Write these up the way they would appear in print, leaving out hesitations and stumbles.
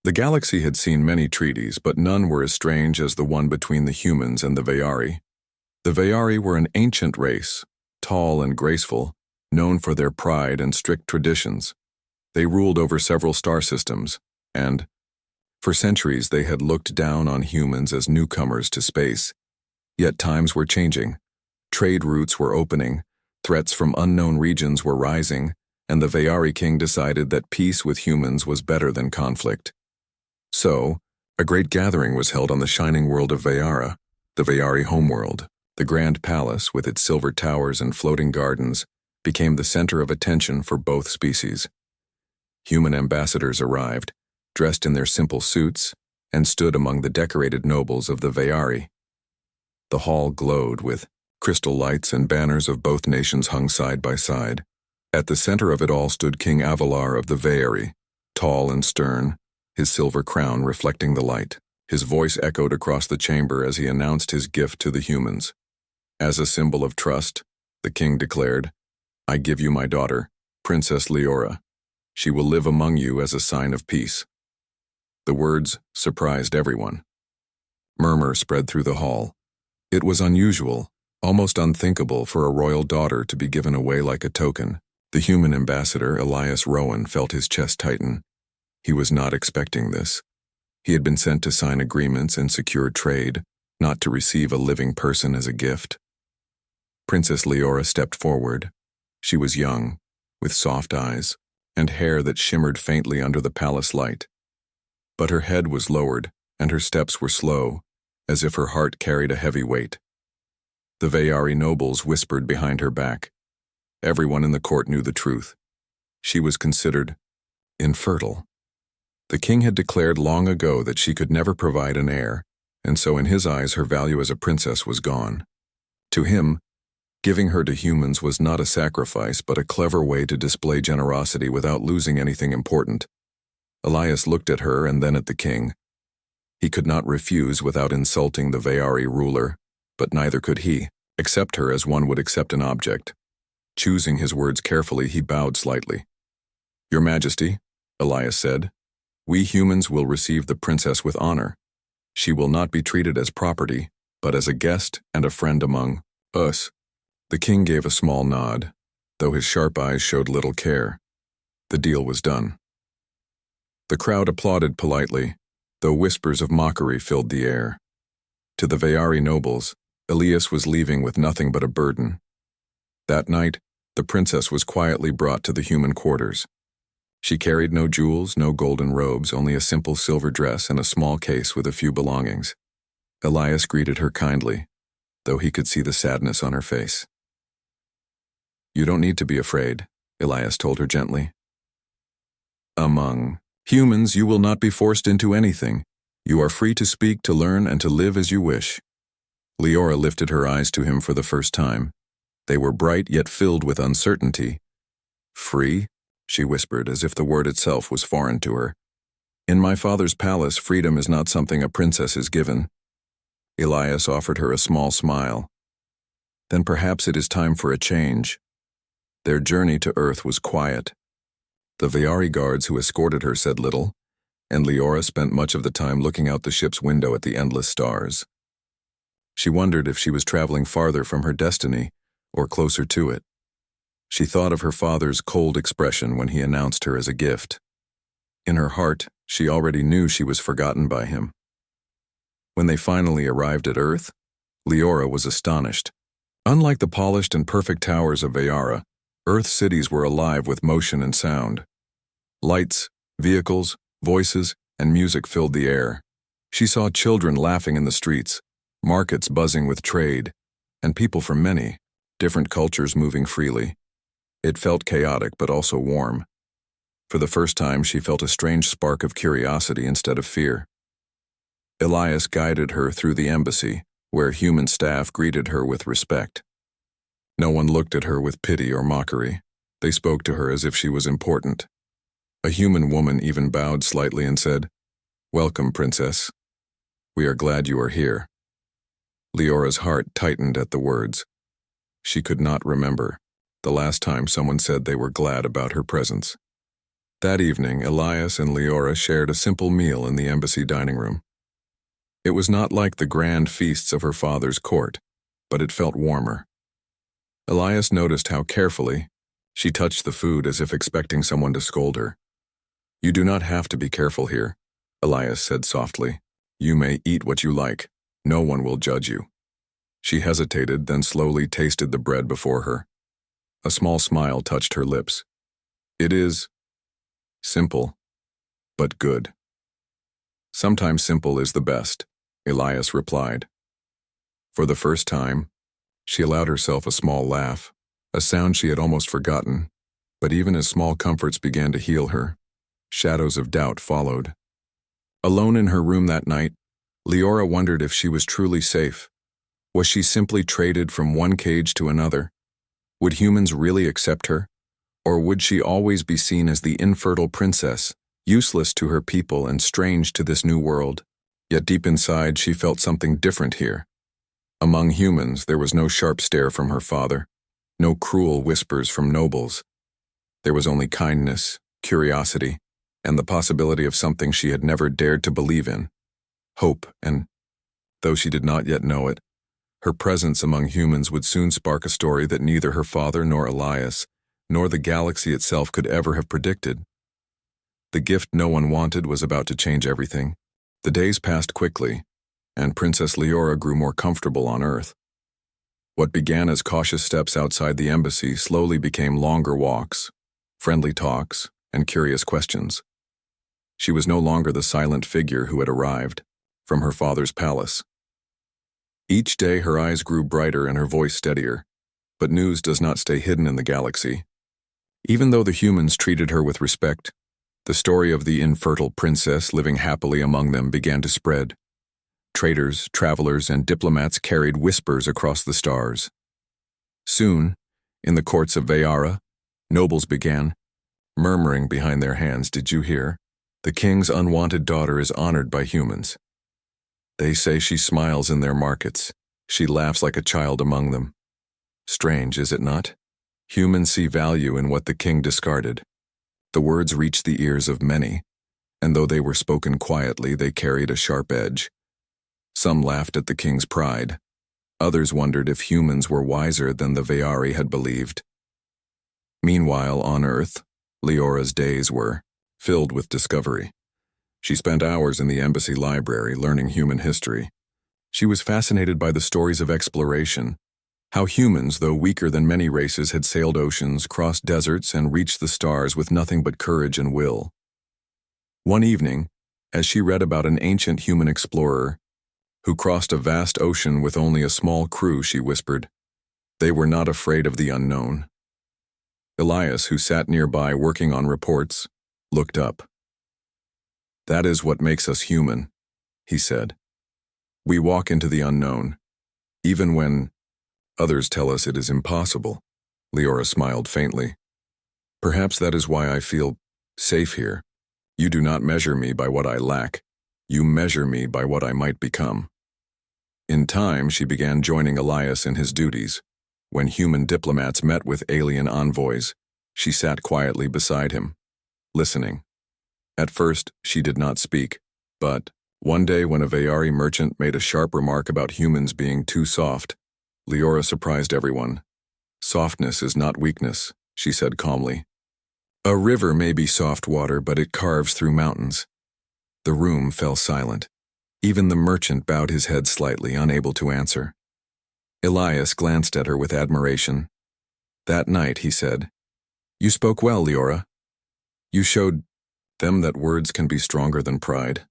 The galaxy had seen many treaties, but none were as strange as the one between the humans and the Veyari. The Veyari were an ancient race, tall and graceful, known for their pride and strict traditions. They ruled over several star systems, and, for centuries, they had looked down on humans as newcomers to space. Yet times were changing. Trade routes were opening, threats from unknown regions were rising, and the Veyari king decided that peace with humans was better than conflict. So, a great gathering was held on the shining world of Veyara, the Veyari homeworld. The grand palace, with its silver towers and floating gardens, became the center of attention for both species. Human ambassadors arrived, dressed in their simple suits, and stood among the decorated nobles of the Veyari. The hall glowed with crystal lights, and banners of both nations hung side by side. At the center of it all stood King Avalar of the Veyari, tall and stern, his silver crown reflecting the light. His voice echoed across the chamber as he announced his gift to the humans. As a symbol of trust, the king declared, "I give you my daughter, Princess Leora. She will live among you as a sign of peace." The words surprised everyone. Murmur spread through the hall. It was unusual, almost unthinkable for a royal daughter to be given away like a token. The human ambassador, Elias Rowan, felt his chest tighten. He was not expecting this. He had been sent to sign agreements and secure trade, not to receive a living person as a gift. Princess Leora stepped forward. She was young, with soft eyes, and hair that shimmered faintly under the palace light. But her head was lowered, and her steps were slow, as if her heart carried a heavy weight. The Veyari nobles whispered behind her back. Everyone in the court knew the truth. She was considered infertile. The king had declared long ago that she could never provide an heir, and so in his eyes her value as a princess was gone. To him, giving her to humans was not a sacrifice, but a clever way to display generosity without losing anything important. Elias looked at her and then at the king. He could not refuse without insulting the Veyari ruler, but neither could he accept her as one would accept an object. Choosing his words carefully, he bowed slightly. "Your Majesty," Elias said, "we humans will receive the princess with honor. She will not be treated as property, but as a guest and a friend among us." The king gave a small nod, though his sharp eyes showed little care. The deal was done. The crowd applauded politely, though whispers of mockery filled the air. To the Veyari nobles, Elias was leaving with nothing but a burden. That night, the princess was quietly brought to the human quarters. She carried no jewels, no golden robes, only a simple silver dress and a small case with a few belongings. Elias greeted her kindly, though he could see the sadness on her face. "You don't need to be afraid," Elias told her gently. "Among humans, you will not be forced into anything. You are free to speak, to learn, and to live as you wish." Leora lifted her eyes to him for the first time. They were bright yet filled with uncertainty. "Free?" she whispered, as if the word itself was foreign to her. "In my father's palace, freedom is not something a princess is given." Elias offered her a small smile. "Then perhaps it is time for a change." Their journey to Earth was quiet. The Veyari guards who escorted her said little, and Leora spent much of the time looking out the ship's window at the endless stars. She wondered if she was traveling farther from her destiny or closer to it. She thought of her father's cold expression when he announced her as a gift. In her heart, she already knew she was forgotten by him. When they finally arrived at Earth, Leora was astonished. Unlike the polished and perfect towers of Veyara, Earth's cities were alive with motion and sound. Lights, vehicles, voices, and music filled the air. She saw children laughing in the streets, markets buzzing with trade, and people from many different cultures moving freely. It felt chaotic but also warm. For the first time, she felt a strange spark of curiosity instead of fear. Elias guided her through the embassy, where human staff greeted her with respect. No one looked at her with pity or mockery. They spoke to her as if she was important. A human woman even bowed slightly and said, "Welcome, Princess. We are glad you are here." Leora's heart tightened at the words. She could not remember the last time someone said they were glad about her presence. That evening, Elias and Leora shared a simple meal in the embassy dining room. It was not like the grand feasts of her father's court, but it felt warmer. Elias noticed how carefully she touched the food as if expecting someone to scold her. "You do not have to be careful here," Elias said softly. "You may eat what you like. No one will judge you." She hesitated, then slowly tasted the bread before her. A small smile touched her lips. "It is simple, but good." "Sometimes simple is the best," Elias replied. For the first time, she allowed herself a small laugh, a sound she had almost forgotten, but even as small comforts began to heal her, shadows of doubt followed. Alone in her room that night, Leora wondered if she was truly safe. Was she simply traded from one cage to another? Would humans really accept her? Or would she always be seen as the infertile princess, useless to her people and strange to this new world? Yet deep inside, she felt something different here. Among humans, there was no sharp stare from her father, no cruel whispers from nobles. There was only kindness, curiosity, and the possibility of something she had never dared to believe in. Hope, and, though she did not yet know it, her presence among humans would soon spark a story that neither her father nor Elias, nor the galaxy itself could ever have predicted. The gift no one wanted was about to change everything. The days passed quickly, and Princess Leora grew more comfortable on Earth. What began as cautious steps outside the embassy slowly became longer walks, friendly talks, and curious questions. She was no longer the silent figure who had arrived from her father's palace. Each day her eyes grew brighter and her voice steadier, but news does not stay hidden in the galaxy. Even though the humans treated her with respect, the story of the infertile princess living happily among them began to spread. Traders, travelers, and diplomats carried whispers across the stars. Soon, in the courts of Veyara, nobles began murmuring behind their hands, "Did you hear? The king's unwanted daughter is honored by humans. They say she smiles in their markets. She laughs like a child among them." Strange, is it not? Humans see value in what the king discarded. The words reached the ears of many, and though they were spoken quietly, they carried a sharp edge. Some laughed at the king's pride. Others wondered if humans were wiser than the Veyari had believed. Meanwhile, on Earth, Leora's days were filled with discovery. She spent hours in the embassy library learning human history. She was fascinated by the stories of exploration, how humans, though weaker than many races, had sailed oceans, crossed deserts, and reached the stars with nothing but courage and will. One evening, as she read about an ancient human explorer who crossed a vast ocean with only a small crew, she whispered, "They were not afraid of the unknown." Elias, who sat nearby working on reports, looked up. "That is what makes us human," he said. "We walk into the unknown, even when others tell us it is impossible." Leora smiled faintly. "Perhaps that is why I feel safe here. You do not measure me by what I lack. You measure me by what I might become." In time, she began joining Elias in his duties. When human diplomats met with alien envoys, she sat quietly beside him, listening. At first, she did not speak, but one day when a Veyari merchant made a sharp remark about humans being too soft, Leora surprised everyone. "Softness is not weakness," she said calmly. "A river may be soft water, but it carves through mountains." The room fell silent. Even the merchant bowed his head slightly, unable to answer. Elias glanced at her with admiration. That night, he said, "You spoke well, Leora. You showed them that words can be stronger than pride."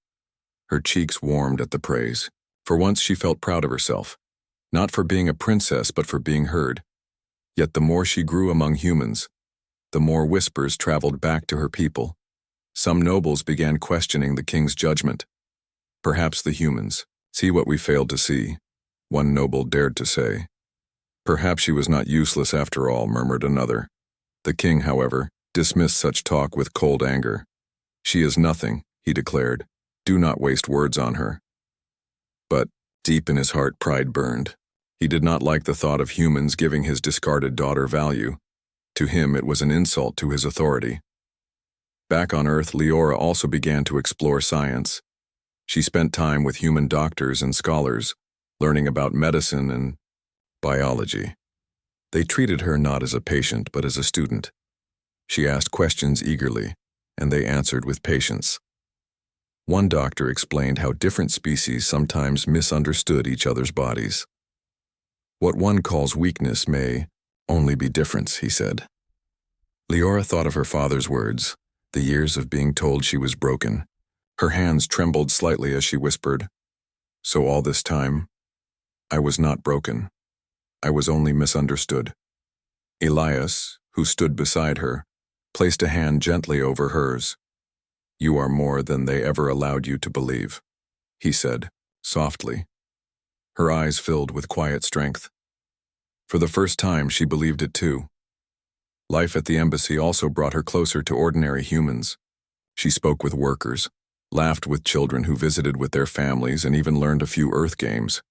Her cheeks warmed at the praise. For once she felt proud of herself, not for being a princess but for being heard. Yet the more she grew among humans, the more whispers traveled back to her people. Some nobles began questioning the king's judgment. "Perhaps the humans see what we failed to see," one noble dared to say. "Perhaps she was not useless after all," murmured another. The king, however, dismissed such talk with cold anger. "She is nothing," he declared. "Do not waste words on her." But deep in his heart, pride burned. He did not like the thought of humans giving his discarded daughter value. To him, it was an insult to his authority. Back on Earth, Leora also began to explore science. She spent time with human doctors and scholars, learning about medicine and biology. They treated her not as a patient, but as a student. She asked questions eagerly, and they answered with patience. One doctor explained how different species sometimes misunderstood each other's bodies. What one calls weakness may only be difference, he said. Leora thought of her father's words, the years of being told she was broken. Her hands trembled slightly as she whispered, "So all this time, I was not broken. I was only misunderstood." Elias, who stood beside her, placed a hand gently over hers. "You are more than they ever allowed you to believe," he said, softly. Her eyes filled with quiet strength. For the first time, she believed it too. Life at the embassy also brought her closer to ordinary humans. She spoke with workers, laughed with children who visited with their families, and even learned a few Earth games.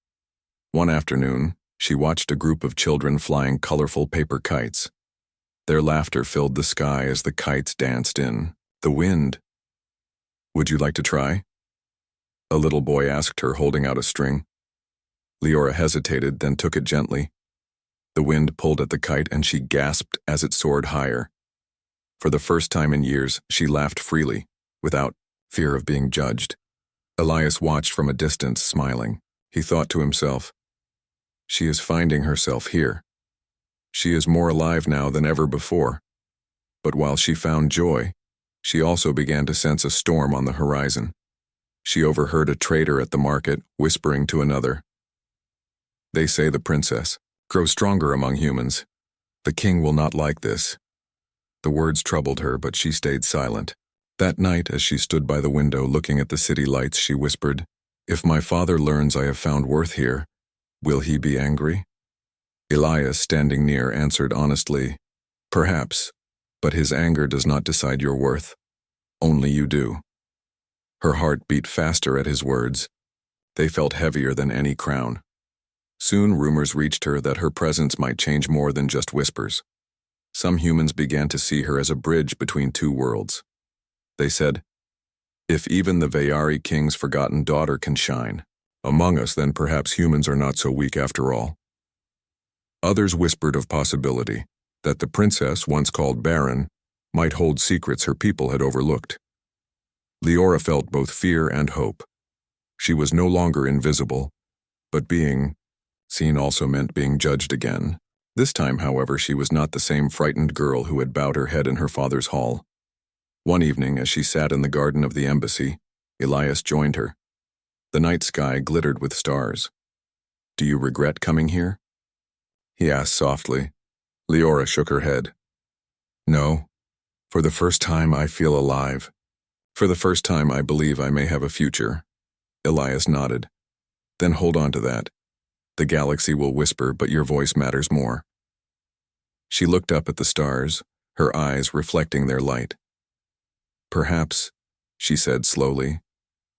One afternoon, she watched a group of children flying colorful paper kites. Their laughter filled the sky as the kites danced in the wind. "Would you like to try?" a little boy asked her, holding out a string. Leora hesitated, then took it gently. The wind pulled at the kite and she gasped as it soared higher. For the first time in years, she laughed freely, without fear of being judged. Elias watched from a distance, smiling. He thought to himself, "She is finding herself here. She is more alive now than ever before." But while she found joy, she also began to sense a storm on the horizon. She overheard a trader at the market whispering to another, "They say the princess grows stronger among humans. The king will not like this." The words troubled her, but she stayed silent. That night, as she stood by the window looking at the city lights, she whispered, "If my father learns I have found worth here, will he be angry?" Elias, standing near, answered honestly, "Perhaps, but his anger does not decide your worth. Only you do." Her heart beat faster at his words. They felt heavier than any crown. Soon rumors reached her that her presence might change more than just whispers. Some humans began to see her as a bridge between two worlds. They said, "If even the Veyari king's forgotten daughter can shine among us, then perhaps humans are not so weak after all." Others whispered of possibility, that the princess, once called Baron, might hold secrets her people had overlooked. Leora felt both fear and hope. She was no longer invisible, but being seen also meant being judged again. This time, however, she was not the same frightened girl who had bowed her head in her father's hall. One evening, as she sat in the garden of the embassy, Elias joined her. The night sky glittered with stars. "Do you regret coming here?" he asked softly. Leora shook her head. "No. For the first time, I feel alive. For the first time, I believe I may have a future." Elias nodded. "Then hold on to that. The galaxy will whisper, but your voice matters more." She looked up at the stars, her eyes reflecting their light. "Perhaps," she said slowly,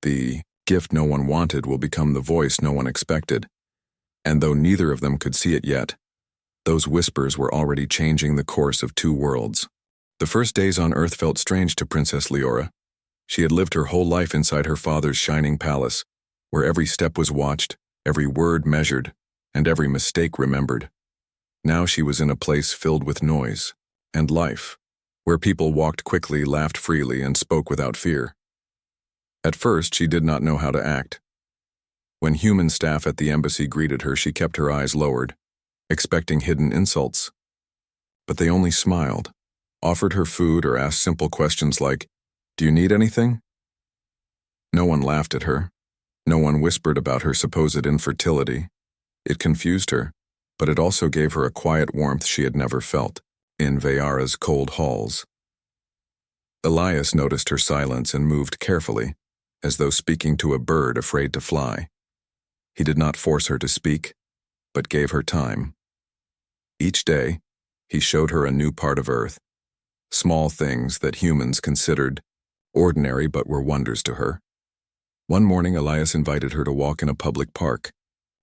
"the gift no one wanted will become the voice no one expected." And though neither of them could see it yet, those whispers were already changing the course of two worlds. The first days on Earth felt strange to Princess Leora. She had lived her whole life inside her father's shining palace, where every step was watched, every word measured, and every mistake remembered. Now she was in a place filled with noise and life, where people walked quickly, laughed freely, and spoke without fear. At first, she did not know how to act. When human staff at the embassy greeted her, she kept her eyes lowered, expecting hidden insults. But they only smiled, offered her food, or asked simple questions like, "Do you need anything?" No one laughed at her. No one whispered about her supposed infertility. It confused her, but it also gave her a quiet warmth she had never felt in Veyara's cold halls. Elias noticed her silence and moved carefully, as though speaking to a bird afraid to fly. He did not force her to speak, but gave her time. Each day, he showed her a new part of Earth, small things that humans considered ordinary but were wonders to her. One morning, Elias invited her to walk in a public park.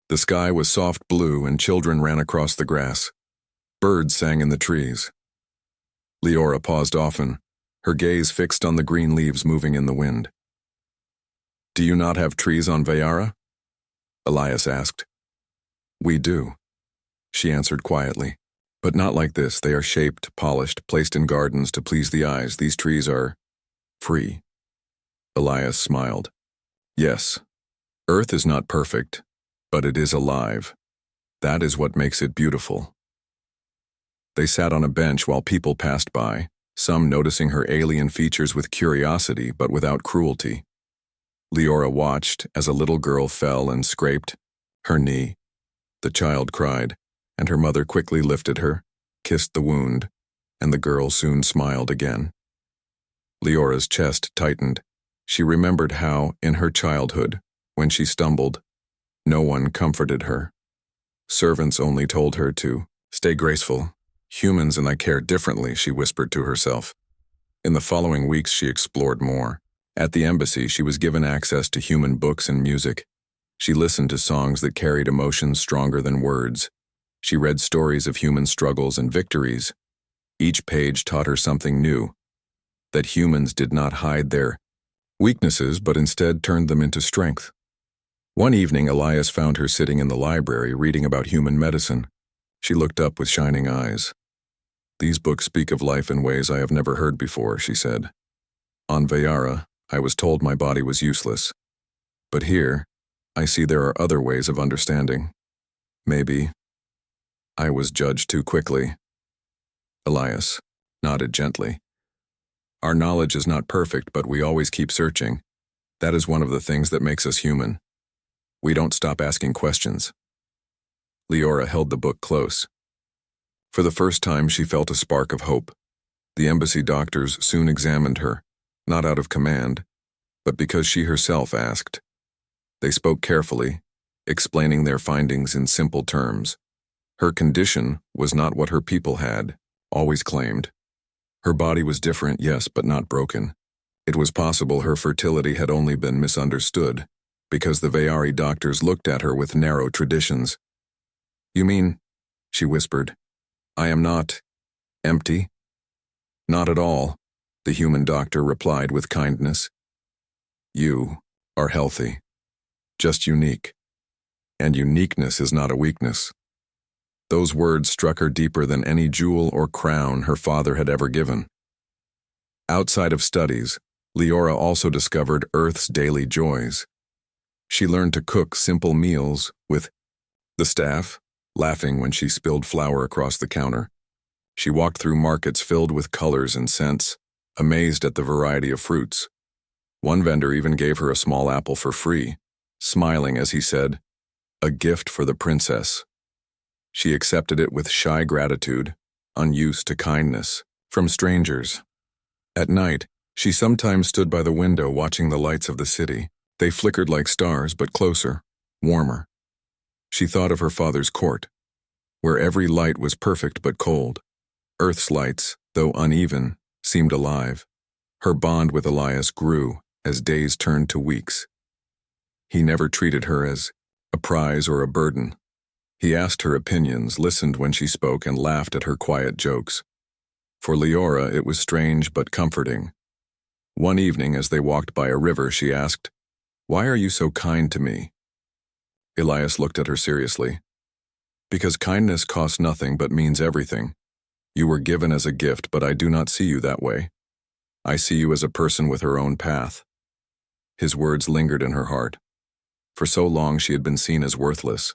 The sky was soft blue and children ran across the grass. Birds sang in the trees. Leora paused often, her gaze fixed on the green leaves moving in the wind. "Do you not have trees on Veyara?" Elias asked. "We do," she answered quietly. "But not like this. They are shaped, polished, placed in gardens to please the eyes. These trees are free." Elias smiled. "Yes, Earth is not perfect, but it is alive. That is what makes it beautiful." They sat on a bench while people passed by, some noticing her alien features with curiosity but without cruelty. Leora watched as a little girl fell and scraped her knee. The child cried, and her mother quickly lifted her, kissed the wound, and the girl soon smiled again. Leora's chest tightened. She remembered how, in her childhood, when she stumbled, no one comforted her. Servants only told her to stay graceful. "Humans and I care differently," she whispered to herself. In the following weeks, she explored more. At the embassy, she was given access to human books and music. She listened to songs that carried emotions stronger than words. She read stories of human struggles and victories. Each page taught her something new, that humans did not hide their weaknesses but instead turned them into strength. One evening, Elias found her sitting in the library reading about human medicine. She looked up with shining eyes. "These books speak of life in ways I have never heard before," she said. "On Veyara, I was told my body was useless. But here, I see there are other ways of understanding. Maybe I was judged too quickly." Elias nodded gently. "Our knowledge is not perfect, but we always keep searching. That is one of the things that makes us human. We don't stop asking questions." Leora held the book close. For the first time, she felt a spark of hope. The embassy doctors soon examined her, not out of command, but because she herself asked. They spoke carefully, explaining their findings in simple terms. Her condition was not what her people had always claimed. Her body was different, yes, but not broken. It was possible her fertility had only been misunderstood, because the Veyari doctors looked at her with narrow traditions. "You mean," she whispered, "I am not empty?" "Not at all," the human doctor replied with kindness. "You are healthy, just unique. And uniqueness is not a weakness." Those words struck her deeper than any jewel or crown her father had ever given. Outside of studies, Leora also discovered Earth's daily joys. She learned to cook simple meals with the staff, laughing when she spilled flour across the counter. She walked through markets filled with colors and scents, amazed at the variety of fruits. One vendor even gave her a small apple for free, smiling as he said, "A gift for the princess." She accepted it with shy gratitude, unused to kindness from strangers. At night, she sometimes stood by the window watching the lights of the city. They flickered like stars, but closer, warmer. She thought of her father's court, where every light was perfect but cold. Earth's lights, though uneven, seemed alive. Her bond with Elias grew as days turned to weeks. He never treated her as a prize or a burden. He asked her opinions, listened when she spoke, and laughed at her quiet jokes. For Leora, it was strange but comforting. One evening, as they walked by a river, she asked, "Why are you so kind to me?" Elias looked at her seriously. "Because kindness costs nothing but means everything. You were given as a gift, but I do not see you that way. I see you as a person with her own path." His words lingered in her heart. For so long she had been seen as worthless.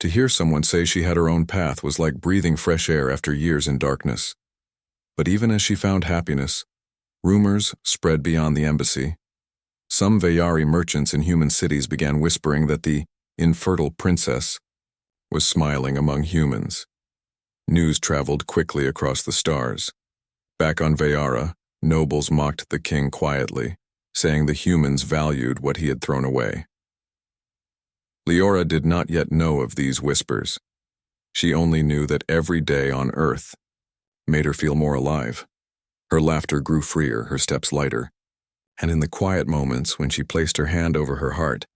To hear someone say she had her own path was like breathing fresh air after years in darkness. But even as she found happiness, rumors spread beyond the embassy. Some Veyari merchants in human cities began whispering that the infertile princess was smiling among humans. News traveled quickly across the stars. Back on Veyara, nobles mocked the king quietly, saying the humans valued what he had thrown away. Leora did not yet know of these whispers. She only knew that every day on Earth made her feel more alive. Her laughter grew freer, her steps lighter, and in the quiet moments when she placed her hand over her heart,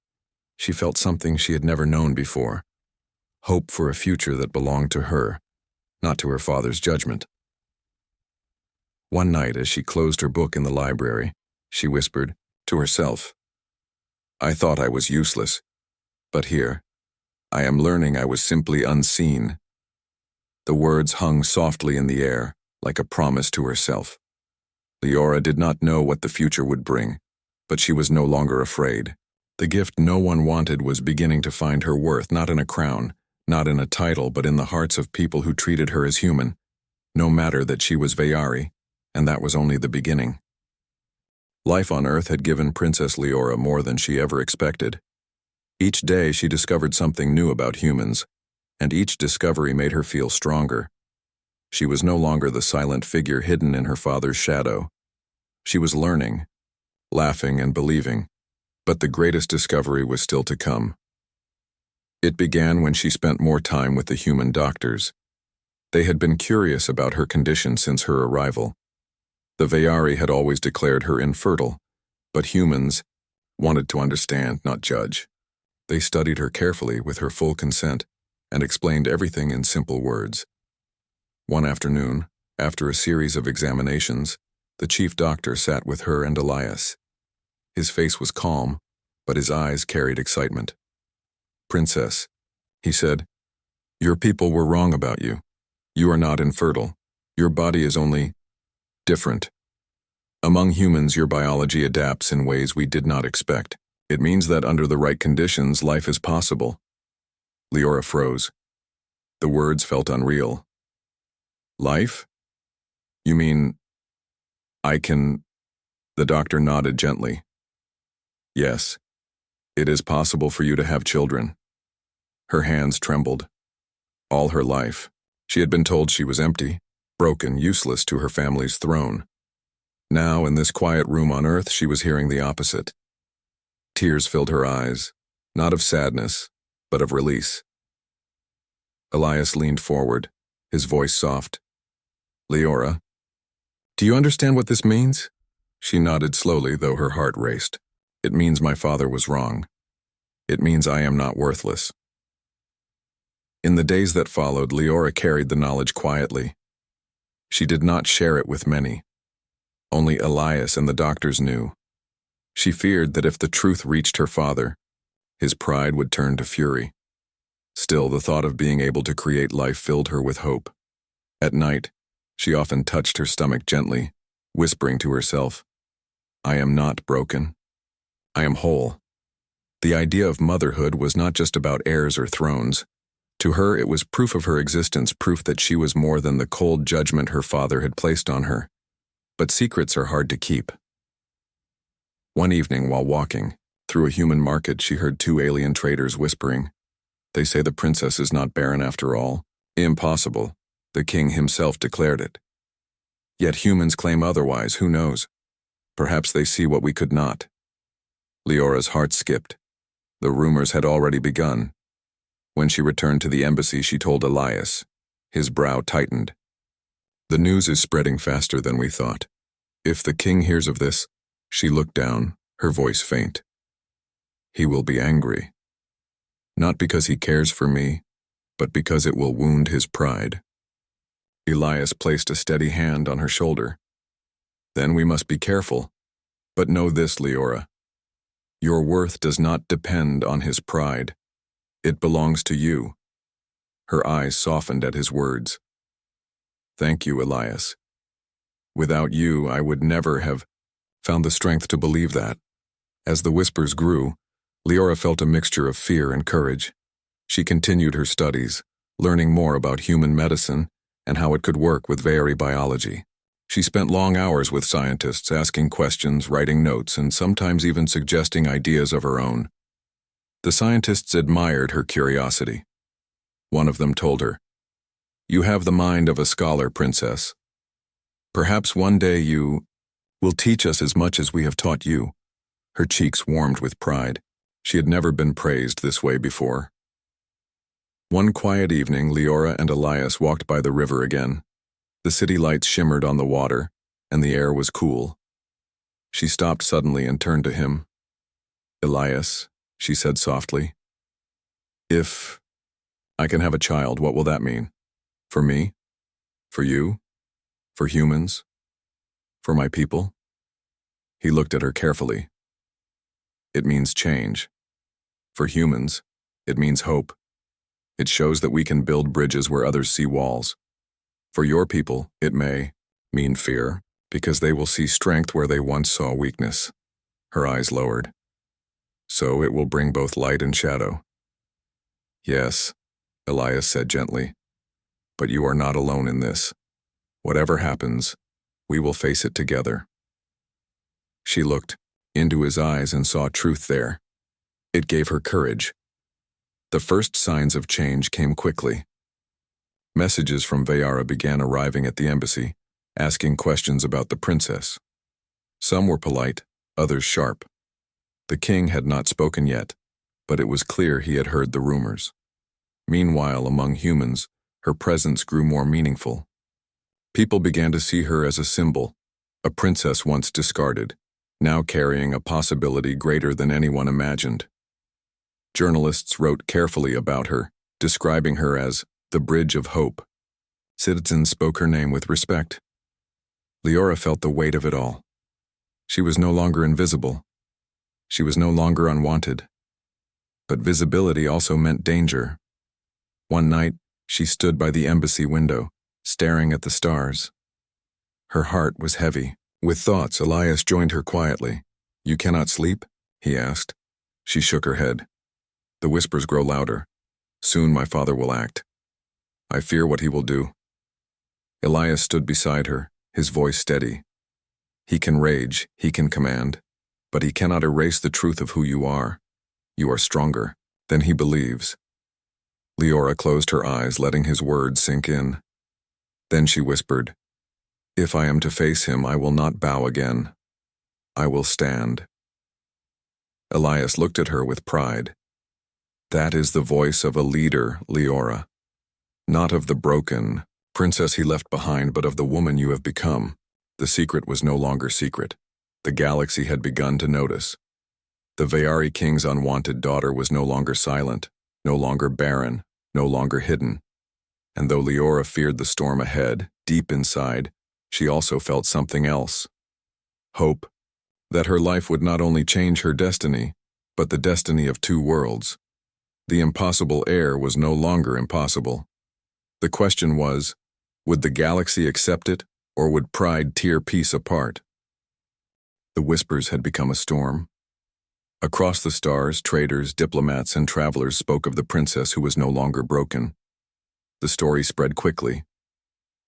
she felt something she had never known before, hope for a future that belonged to her, not to her father's judgment. One night, as she closed her book in the library, she whispered to herself, "I thought I was useless, but here, I am learning I was simply unseen." The words hung softly in the air, like a promise to herself. Leora did not know what the future would bring, but she was no longer afraid. The gift no one wanted was beginning to find her worth, not in a crown, not in a title, but in the hearts of people who treated her as human. No matter that she was Veyari, and that was only the beginning. Life on Earth had given Princess Leora more than she ever expected. Each day she discovered something new about humans, and each discovery made her feel stronger. She was no longer the silent figure hidden in her father's shadow. She was learning, laughing and believing, but the greatest discovery was still to come. It began when she spent more time with the human doctors. They had been curious about her condition since her arrival. The Veyari had always declared her infertile, but humans wanted to understand, not judge. They studied her carefully with her full consent and explained everything in simple words. One afternoon, after a series of examinations, the chief doctor sat with her and Elias. His face was calm, but his eyes carried excitement. "Princess," he said, "your people were wrong about you. You are not infertile. Your body is only different. Among humans, your biology adapts in ways we did not expect. It means that under the right conditions, life is possible." Leora froze. The words felt unreal. "Life? You mean I can—" The doctor nodded gently. "Yes, it is possible for you to have children." Her hands trembled. All her life, she had been told she was empty, broken, useless to her family's throne. Now, in this quiet room on Earth, she was hearing the opposite. Tears filled her eyes, not of sadness, but of release. Elias leaned forward, his voice soft. "Leora, do you understand what this means?" She nodded slowly, though her heart raced. "It means my father was wrong. It means I am not worthless." In the days that followed, Leora carried the knowledge quietly. She did not share it with many. Only Elias and the doctors knew. She feared that if the truth reached her father, his pride would turn to fury. Still, the thought of being able to create life filled her with hope. At night, she often touched her stomach gently, whispering to herself, "I am not broken. I am whole." The idea of motherhood was not just about heirs or thrones. To her, it was proof of her existence, proof that she was more than the cold judgment her father had placed on her. But secrets are hard to keep. One evening, while walking through a human market, she heard two alien traders whispering, "They say the princess is not barren after all. Impossible. The king himself declared it. Yet humans claim otherwise, who knows? Perhaps they see what we could not." Leora's heart skipped. The rumors had already begun. When she returned to the embassy, she told Elias. His brow tightened. "The news is spreading faster than we thought. If the king hears of this," she looked down, her voice faint, "he will be angry. Not because he cares for me, but because it will wound his pride." Elias placed a steady hand on her shoulder. "Then we must be careful. But know this, Leora. Your worth does not depend on his pride. It belongs to you." Her eyes softened at his words. "Thank you, Elias. Without you, I would never have found the strength to believe that." As the whispers grew, Leora felt a mixture of fear and courage. She continued her studies, learning more about human medicine and how it could work with Veyari biology. She spent long hours with scientists, asking questions, writing notes, and sometimes even suggesting ideas of her own. The scientists admired her curiosity. One of them told her, "You have the mind of a scholar, Princess. Perhaps one day you will teach us as much as we have taught you." Her cheeks warmed with pride. She had never been praised this way before. One quiet evening, Leora and Elias walked by the river again. The city lights shimmered on the water, and the air was cool. She stopped suddenly and turned to him. "Elias," she said softly, "if I can have a child, what will that mean? For me? For you? For humans?" For my people? He looked at her carefully. It means change. For humans, it means hope. It shows that we can build bridges where others see walls. For your people, it may mean fear, because they will see strength where they once saw weakness. Her eyes lowered. So it will bring both light and shadow. Yes, Elias said gently, but you are not alone in this. Whatever happens, we will face it together. She looked into his eyes and saw truth there. It gave her courage. The first signs of change came quickly. Messages from Veyara began arriving at the embassy, asking questions about the princess. Some were polite, others sharp. The king had not spoken yet, but it was clear he had heard the rumors. Meanwhile, among humans, her presence grew more meaningful. People began to see her as a symbol, a princess once discarded, now carrying a possibility greater than anyone imagined. Journalists wrote carefully about her, describing her as the Bridge of Hope. Citizens spoke her name with respect. Leora felt the weight of it all. She was no longer invisible. She was no longer unwanted. But visibility also meant danger. One night, she stood by the embassy window, staring at the stars. Her heart was heavy. With thoughts, Elias joined her quietly. "You cannot sleep?" he asked. She shook her head. The whispers grow louder. "Soon my father will act. I fear what he will do." Elias stood beside her, his voice steady. "He can rage, he can command, but he cannot erase the truth of who you are. You are stronger than he believes." Leora closed her eyes, letting his words sink in. Then she whispered, "If I am to face him, I will not bow again. I will stand." Elias looked at her with pride. "That is the voice of a leader, Leora. Not of the broken princess he left behind, but of the woman you have become." The secret was no longer secret. The galaxy had begun to notice. The Veyari king's unwanted daughter was no longer silent, no longer barren, no longer hidden. And though Leora feared the storm ahead, deep inside, she also felt something else. Hope. That her life would not only change her destiny, but the destiny of two worlds. The impossible heir was no longer impossible. The question was, would the galaxy accept it, or would pride tear peace apart? The whispers had become a storm. Across the stars, traders, diplomats, and travelers spoke of the princess who was no longer broken. The story spread quickly.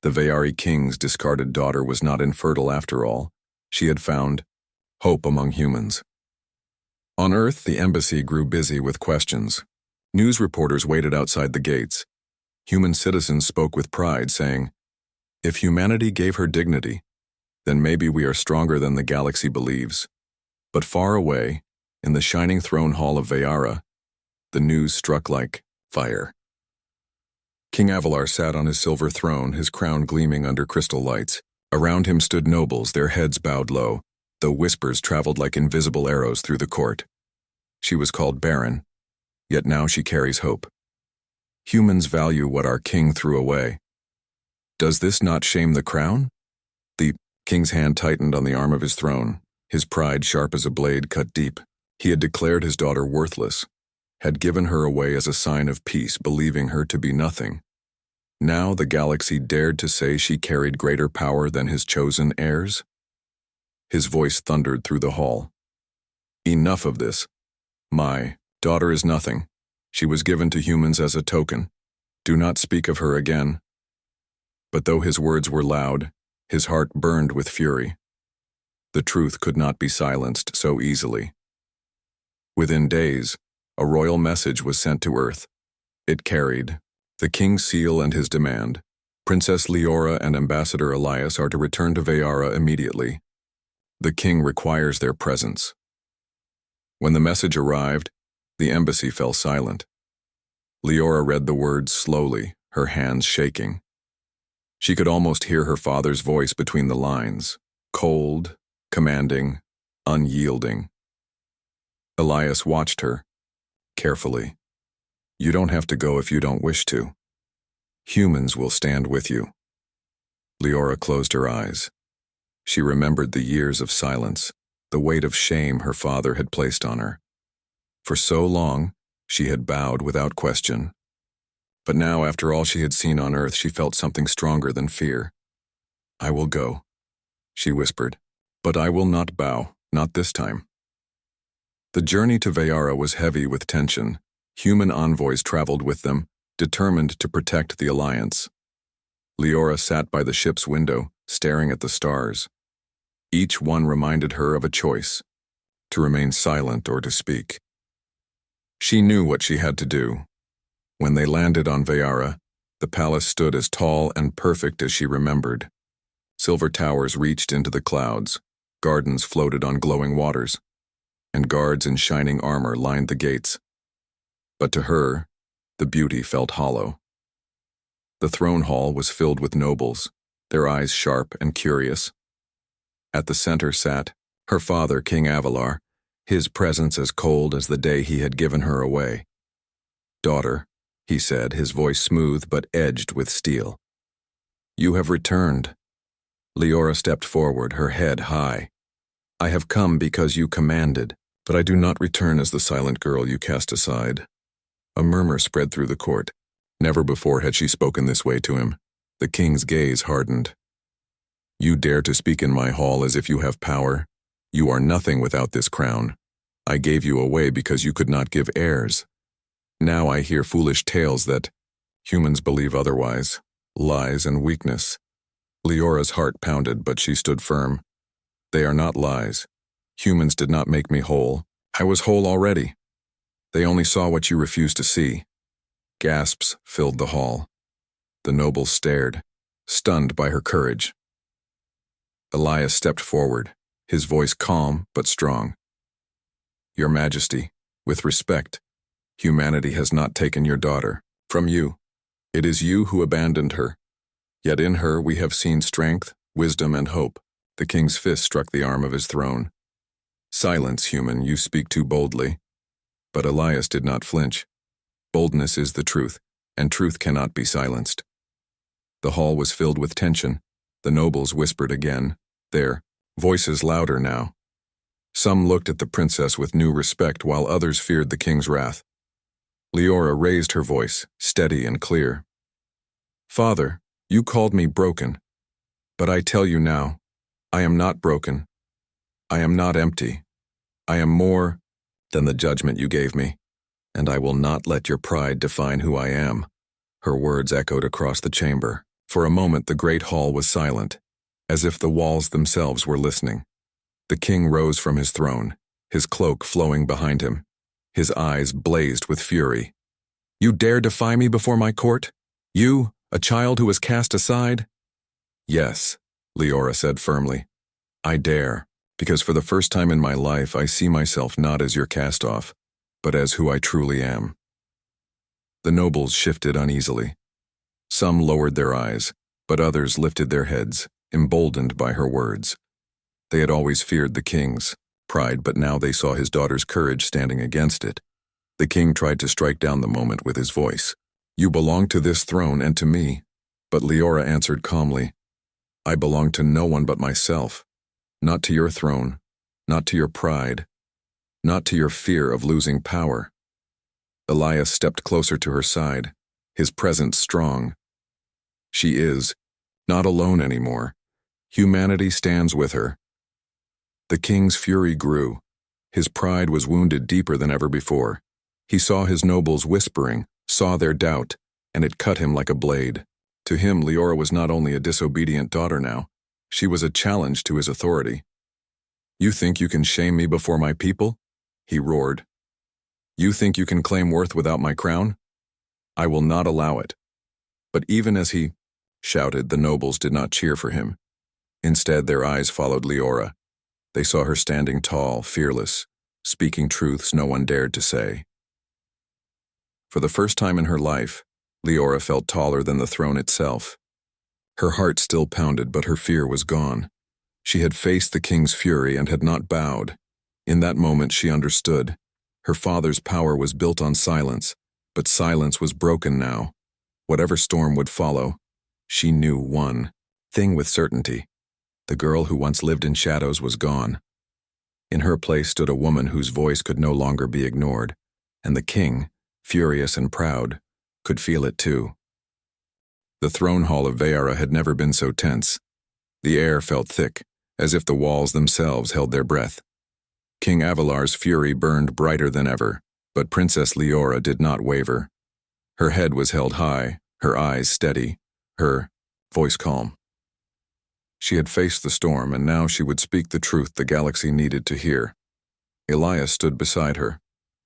The Veyari king's discarded daughter was not infertile after all. She had found hope among humans. On Earth, the embassy grew busy with questions. News reporters waited outside the gates. Human citizens spoke with pride, saying, "If humanity gave her dignity, then maybe we are stronger than the galaxy believes." But far away, in the shining throne hall of Veyara, the news struck like fire. King Avalar sat on his silver throne, his crown gleaming under crystal lights. Around him stood nobles, their heads bowed low, though whispers traveled like invisible arrows through the court. She was called barren, yet now she carries hope. Humans value what our king threw away. Does this not shame the crown? The king's hand tightened on the arm of his throne, his pride sharp as a blade cut deep. He had declared his daughter worthless, had given her away as a sign of peace, believing her to be nothing. Now the galaxy dared to say she carried greater power than his chosen heirs? His voice thundered through the hall. "Enough of this. My daughter is nothing. She was given to humans as a token. Do not speak of her again." But though his words were loud, his heart burned with fury. The truth could not be silenced so easily. Within days, a royal message was sent to Earth. It carried the king's seal and his demand. Princess Leora and Ambassador Elias are to return to Veyara immediately. The king requires their presence. When the message arrived, the embassy fell silent. Leora read the words slowly, her hands shaking. She could almost hear her father's voice between the lines, cold, commanding, unyielding. Elias watched her, carefully. "You don't have to go if you don't wish to. Humans will stand with you." Leora closed her eyes. She remembered the years of silence, the weight of shame her father had placed on her. For so long, she had bowed without question. But now, after all she had seen on earth, she felt something stronger than fear. "I will go," she whispered, "but I will not bow, not this time." The journey to Veyara was heavy with tension. Human envoys traveled with them, determined to protect the alliance. Leora sat by the ship's window, staring at the stars. Each one reminded her of a choice, to remain silent or to speak. She knew what she had to do. When they landed on Veyara, the palace stood as tall and perfect as she remembered. Silver towers reached into the clouds, gardens floated on glowing waters, and guards in shining armor lined the gates. But to her, the beauty felt hollow. The throne hall was filled with nobles, their eyes sharp and curious. At the center sat her father, King Avalar, his presence as cold as the day he had given her away. "Daughter," he said, his voice smooth but edged with steel. "You have returned." Leora stepped forward, her head high. "I have come because you commanded, but I do not return as the silent girl you cast aside." A murmur spread through the court. Never before had she spoken this way to him. The king's gaze hardened. "You dare to speak in my hall as if you have power? You are nothing without this crown. I gave you away because you could not give heirs. Now I hear foolish tales that humans believe otherwise, lies and weakness." Leora's heart pounded, but she stood firm. "They are not lies. Humans did not make me whole. I was whole already. They only saw what you refused to see." Gasps filled the hall. The nobles stared, stunned by her courage. Elias stepped forward, his voice calm but strong. "Your Majesty, with respect, humanity has not taken your daughter from you. It is you who abandoned her. Yet in her we have seen strength, wisdom, and hope." The king's fist struck the arm of his throne. "Silence, human, you speak too boldly." But Elias did not flinch. Boldness is the truth, and truth cannot be silenced. The hall was filled with tension. The nobles whispered again, their voices louder now. Some looked at the princess with new respect, while others feared the king's wrath. Leora raised her voice, steady and clear. "Father, you called me broken. But I tell you now, I am not broken. I am not empty. I am more than the judgment you gave me, and I will not let your pride define who I am." Her words echoed across the chamber. For a moment the great hall was silent, as if the walls themselves were listening. The king rose from his throne, his cloak flowing behind him. His eyes blazed with fury. "You dare defy me before my court? You, a child who was cast aside?" "Yes," Leora said firmly. "I dare, because for the first time in my life I see myself not as your cast-off, but as who I truly am." The nobles shifted uneasily. Some lowered their eyes, but others lifted their heads, emboldened by her words. They had always feared the king's pride, but now they saw his daughter's courage standing against it. The king tried to strike down the moment with his voice. "You belong to this throne and to me." But Leora answered calmly, "I belong to no one but myself. Not to your throne, not to your pride, not to your fear of losing power." Elias stepped closer to her side, his presence strong. "She is not alone anymore. Humanity stands with her." The king's fury grew. His pride was wounded deeper than ever before. He saw his nobles whispering, saw their doubt, and it cut him like a blade. To him, Leora was not only a disobedient daughter now, she was a challenge to his authority. "You think you can shame me before my people?" he roared. "You think you can claim worth without my crown? I will not allow it." But even as he shouted, the nobles did not cheer for him. Instead, their eyes followed Leora. They saw her standing tall, fearless, speaking truths no one dared to say. For the first time in her life, Leora felt taller than the throne itself. Her heart still pounded, but her fear was gone. She had faced the king's fury and had not bowed. In that moment she understood. Her father's power was built on silence, but silence was broken now. Whatever storm would follow, she knew one thing with certainty. The girl who once lived in shadows was gone. In her place stood a woman whose voice could no longer be ignored, and the king, furious and proud, could feel it too. The throne hall of Heir had never been so tense. The air felt thick, as if the walls themselves held their breath. King Avalar's fury burned brighter than ever, but Princess Leora did not waver. Her head was held high, her eyes steady, her voice calm. She had faced the storm, and now she would speak the truth the galaxy needed to hear. Elias stood beside her,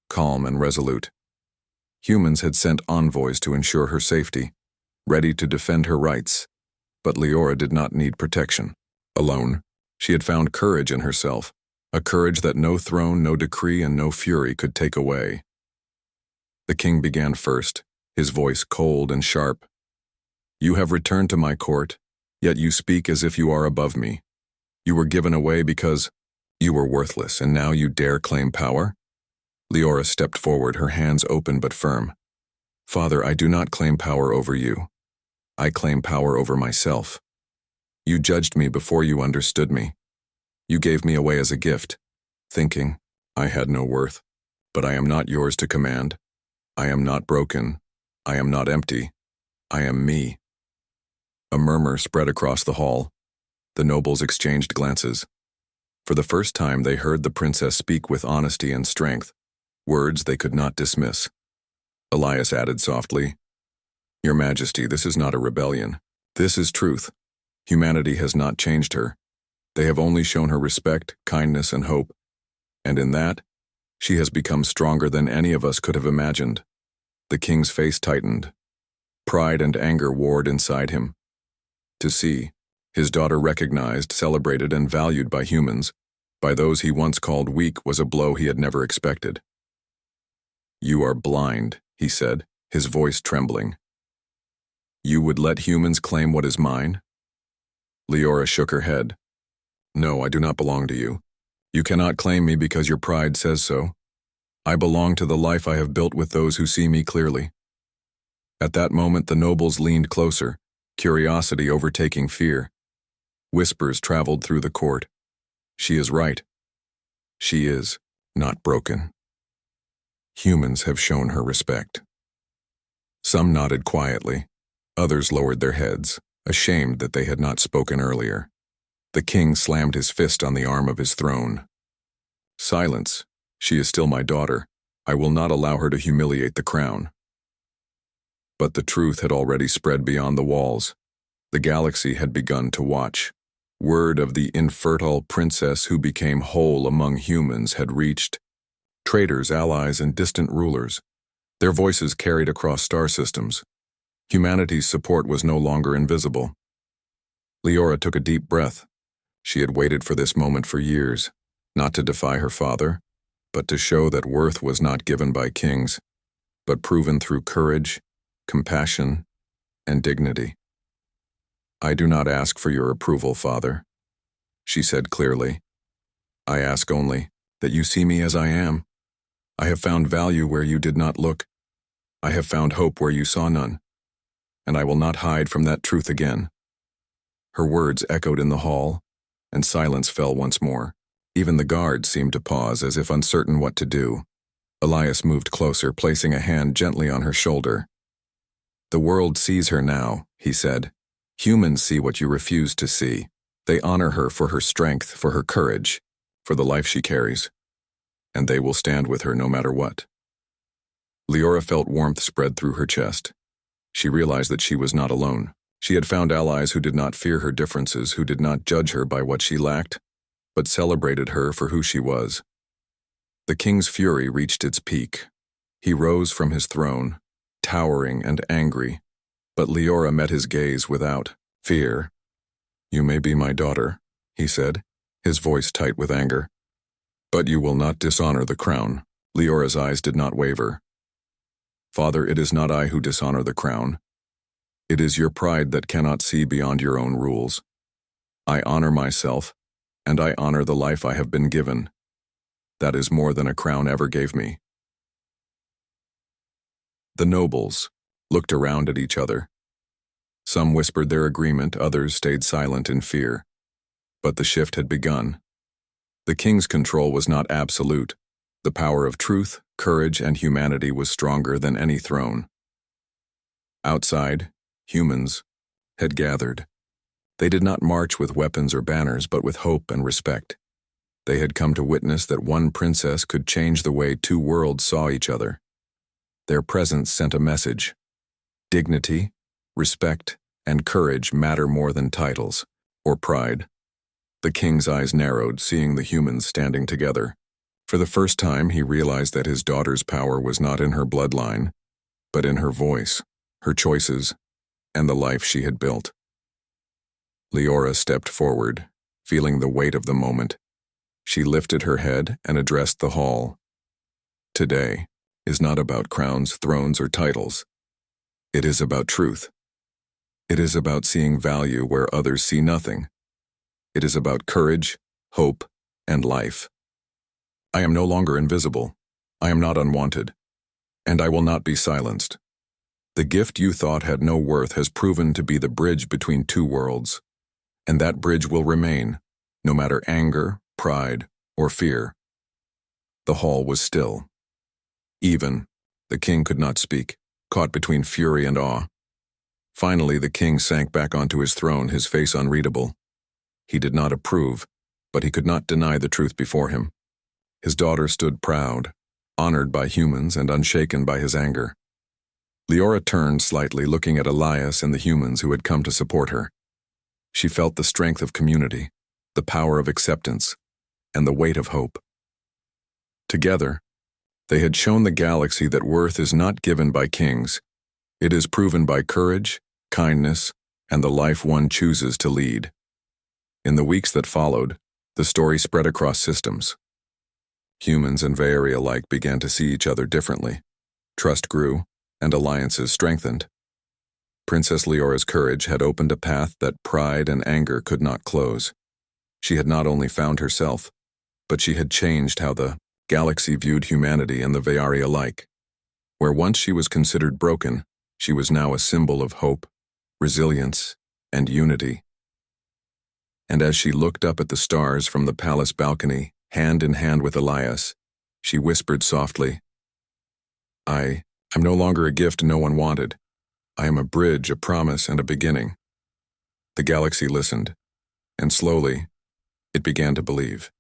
calm and resolute. Humans had sent envoys to ensure her safety, ready to defend her rights, but Leora did not need protection. Alone, she had found courage in herself, a courage that no throne, no decree, and no fury could take away. The king began first, his voice cold and sharp. "You have returned to my court, yet you speak as if you are above me. You were given away because you were worthless, and now you dare claim power?" Leora stepped forward, her hands open but firm. "Father, I do not claim power over you. I claim power over myself. You judged me before you understood me. You gave me away as a gift, thinking I had no worth. But I am not yours to command. I am not broken. I am not empty. I am me." A murmur spread across the hall. The nobles exchanged glances. For the first time they heard the princess speak with honesty and strength, words they could not dismiss. Elias added softly, "Your Majesty, this is not a rebellion. This is truth. Humanity has not changed her. They have only shown her respect, kindness, and hope. And in that, she has become stronger than any of us could have imagined." The king's face tightened. Pride and anger warred inside him. To see his daughter recognized, celebrated, and valued by humans, by those he once called weak, was a blow he had never expected. "You are blind," he said, his voice trembling. "You would let humans claim what is mine?" Leora shook her head. "No, I do not belong to you. You cannot claim me because your pride says so. I belong to the life I have built with those who see me clearly." At that moment the nobles leaned closer, curiosity overtaking fear. Whispers traveled through the court. "She is right. She is not broken. Humans have shown her respect." Some nodded quietly. Others lowered their heads, ashamed that they had not spoken earlier. The king slammed his fist on the arm of his throne. "Silence. She is still my daughter. I will not allow her to humiliate the crown." But the truth had already spread beyond the walls. The galaxy had begun to watch. Word of the infertile princess who became whole among humans had reached traitors, allies, and distant rulers. Their voices carried across star systems. Humanity's support was no longer invisible. Leora took a deep breath. She had waited for this moment for years, not to defy her father, but to show that worth was not given by kings, but proven through courage, compassion, and dignity. "I do not ask for your approval, Father," she said clearly. "I ask only that you see me as I am. I have found value where you did not look. I have found hope where you saw none, and I will not hide from that truth again." Her words echoed in the hall, and silence fell once more. Even the guards seemed to pause, as if uncertain what to do. Elias moved closer, placing a hand gently on her shoulder. "The world sees her now," he said. "Humans see what you refuse to see. They honor her for her strength, for her courage, for the life she carries. And they will stand with her no matter what." Leora felt warmth spread through her chest. She realized that she was not alone. She had found allies who did not fear her differences, who did not judge her by what she lacked, but celebrated her for who she was. The king's fury reached its peak. He rose from his throne, towering and angry, but Leora met his gaze without fear. "You may be my daughter," he said, his voice tight with anger. "But you will not dishonor the crown." Leora's eyes did not waver. "Father, it is not I who dishonor the crown. It is your pride that cannot see beyond your own rules. I honor myself, and I honor the life I have been given. That is more than a crown ever gave me." The nobles looked around at each other. Some whispered their agreement, others stayed silent in fear. But the shift had begun. The king's control was not absolute. The power of truth, courage, and humanity was stronger than any throne. Outside, humans had gathered. They did not march with weapons or banners, but with hope and respect. They had come to witness that one princess could change the way two worlds saw each other. Their presence sent a message. Dignity, respect, and courage matter more than titles or pride. The king's eyes narrowed, seeing the humans standing together. For the first time, he realized that his daughter's power was not in her bloodline, but in her voice, her choices, and the life she had built. Leora stepped forward, feeling the weight of the moment. She lifted her head and addressed the hall. Today is not about crowns, thrones, or titles. It is about truth. It is about seeing value where others see nothing. It is about courage, hope, and life. I am no longer invisible. I am not unwanted. And I will not be silenced. The gift you thought had no worth has proven to be the bridge between two worlds. And that bridge will remain, no matter anger, pride, or fear. The hall was still. Even, the king could not speak, caught between fury and awe. Finally, the king sank back onto his throne, his face unreadable. He did not approve, but he could not deny the truth before him. His daughter stood proud, honored by humans and unshaken by his anger. Leora turned slightly, looking at Elias and the humans who had come to support her. She felt the strength of community, the power of acceptance, and the weight of hope. Together, they had shown the galaxy that worth is not given by kings. It is proven by courage, kindness, and the life one chooses to lead. In the weeks that followed, the story spread across systems. Humans and Veiri alike began to see each other differently. Trust grew, and alliances strengthened. Princess Leora's courage had opened a path that pride and anger could not close. She had not only found herself, but she had changed how the galaxy viewed humanity and the Veiri alike. Where once she was considered broken, she was now a symbol of hope, resilience, and unity. And as she looked up at the stars from the palace balcony, hand in hand with Elias, she whispered softly, I'm no longer a gift no one wanted. I am a bridge, a promise, and a beginning. The galaxy listened, and slowly, it began to believe.